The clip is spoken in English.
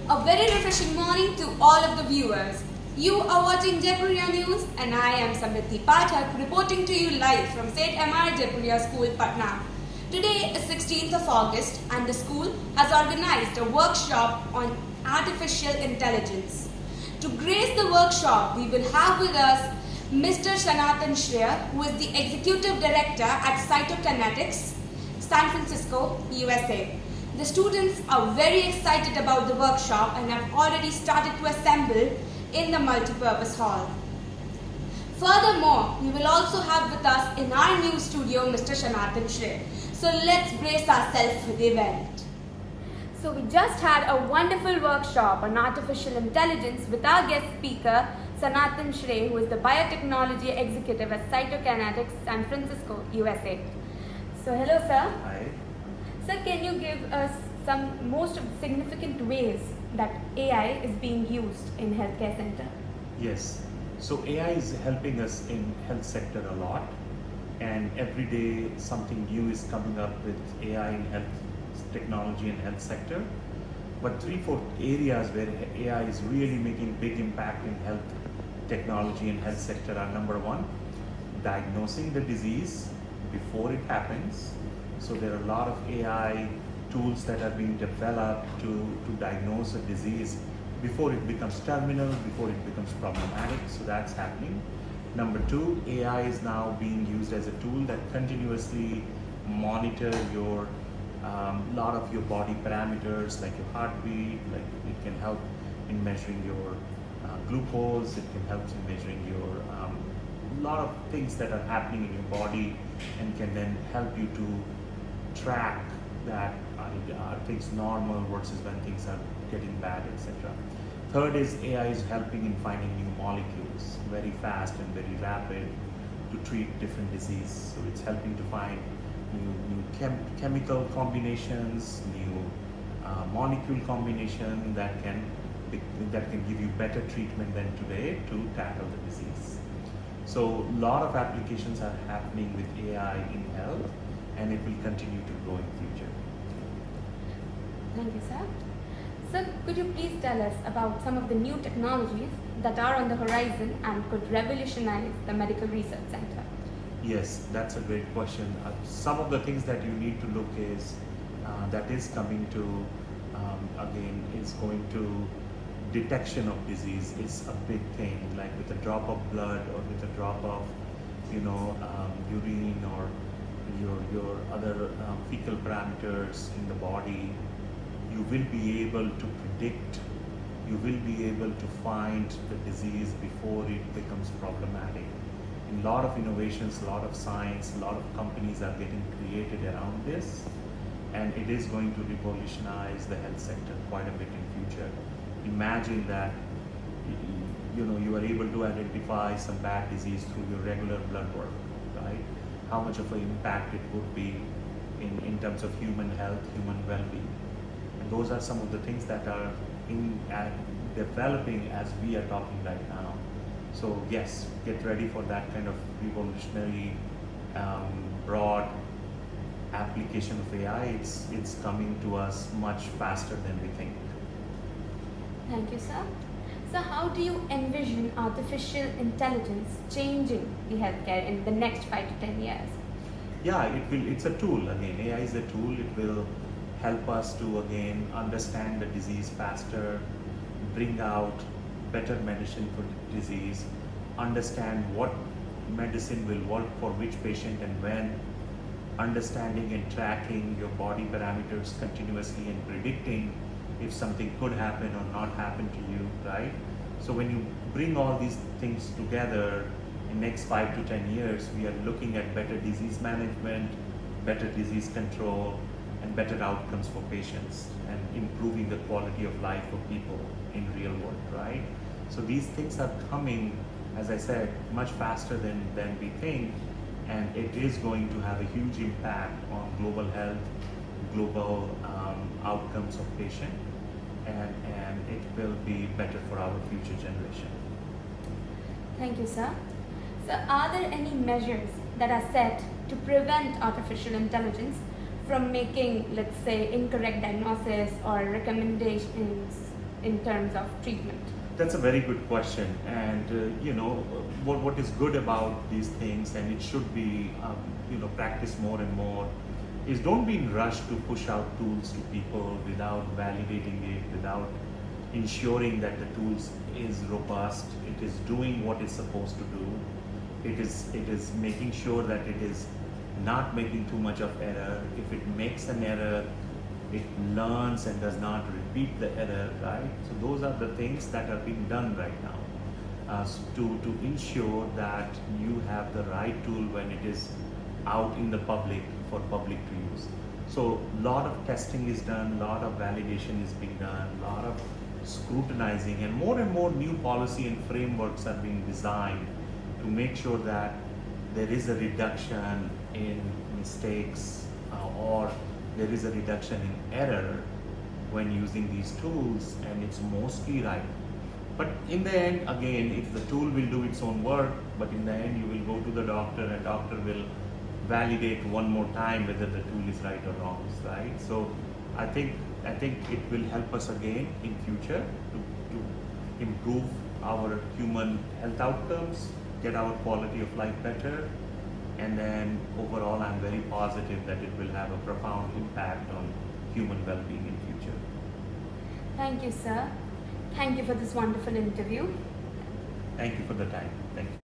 A very refreshing morning to all of the viewers. You are watching Jaipuria News and I am Samriddhi Pathak reporting to you live from Seth M.R. Jaipuria School Patna. Today is 16th of August and the school has organized a workshop on artificial intelligence. To grace the workshop, we will have with us Mr. Sanatan Shreay, who is the Executive Director at Cytokinetics, San Francisco, USA. The students are very excited about the workshop and have already started to assemble in the multipurpose hall. Furthermore, we will also have with us in our new studio Mr. Sanatan Shreay. So let's brace ourselves for the event. So we just had a wonderful workshop on artificial intelligence with our guest speaker Sanatan Shreay, who is the biotechnology executive at Cytokinetics, San Francisco, USA. So hello sir. Hi. Sir, can you give us some most significant ways that AI is being used in healthcare center? Yes. So AI is helping us in health sector a lot, and every day something new is coming up with AI in health technology and health sector. But 3-4 areas where AI is really making big impact in health technology and health sector are: number one, diagnosing the disease before it happens. So there are a lot of AI tools that are being developed to diagnose a disease before it becomes terminal, before it becomes problematic. So that's happening. Number two, AI is now being used as a tool that continuously monitor your lot of your body parameters, like your heartbeat. Like it can help in measuring your glucose. It can help in measuring your lot of things that are happening in your body, and can then help you to track that are things normal versus when things are getting bad, etc. Third is AI is helping in finding new molecules very fast and very rapid to treat different disease. So it's helping to find new chemical combinations, new molecule combination that can give you better treatment than today to tackle the disease. So a lot of applications are happening with AI in health, and it will continue to grow in future. Thank you, sir. Sir, could you please tell us about some of the new technologies that are on the horizon and could revolutionize the medical research center? Yes, that's a great question. Some of the things that you need to look is that is coming to again is going to detection of disease is a big thing. Like with a drop of blood or with a drop of urine or your other fecal parameters in the body, you will be able to predict, you will be able to find the disease before it becomes problematic. In a lot of innovations, a lot of science, a lot of companies are getting created around this, and it is going to revolutionize the health sector quite a bit in future. Imagine that you are able to identify some bad disease through your regular blood work, right? How much of an impact it would be in terms of human health, human well-being. And those are some of the things that are developing as we are talking right now. So yes, get ready for that kind of revolutionary, broad application of AI. It's coming to us much faster than we think. Thank you, sir. So how do you envision artificial intelligence changing the healthcare in the next 5 to 10 years? Yeah, it's a tool. Again, AI is a tool. It will help us to again understand the disease faster, bring out better medicine for the disease, understand what medicine will work for which patient and when, understanding and tracking your body parameters continuously and predicting if something could happen or not happen to you, right? So when you bring all these things together in next 5 to 10 years, we are looking at better disease management, better disease control, and better outcomes for patients, and improving the quality of life for people in real world, right? So these things are coming, as I said, much faster than we think, and it is going to have a huge impact on global health, global outcomes of patient, and it will be better for our future generation. Thank you, sir. So are there any measures that are set to prevent artificial intelligence from making, let's say, incorrect diagnosis or recommendations in terms of treatment? That's a very good question, and what is good about these things, and it should be practiced more and more, is don't be in rush to push out tools to people without validating it, without ensuring that the tools is robust, it is doing what it's supposed to do, it is making sure that it is not making too much of error. If it makes an error, it learns and does not repeat the error, right? So those are the things that are being done right now to ensure that you have the right tool when it is out in the public for public to use. So a lot of testing is done, a lot of validation is being done, a lot of scrutinizing, and more new policy and frameworks are being designed to make sure that there is a reduction in mistakes or there is a reduction in error when using these tools, and it's mostly right. But in the end, again, if the tool will do its own work, but in the end you will go to the doctor and doctor will validate one more time whether the tool is right or wrong, right? So I think it will help us again in future to improve our human health outcomes, get our quality of life better, and then overall I'm very positive that it will have a profound impact on human well-being in future. Thank you, sir. Thank you for this wonderful interview. Thank you for the time. Thank you.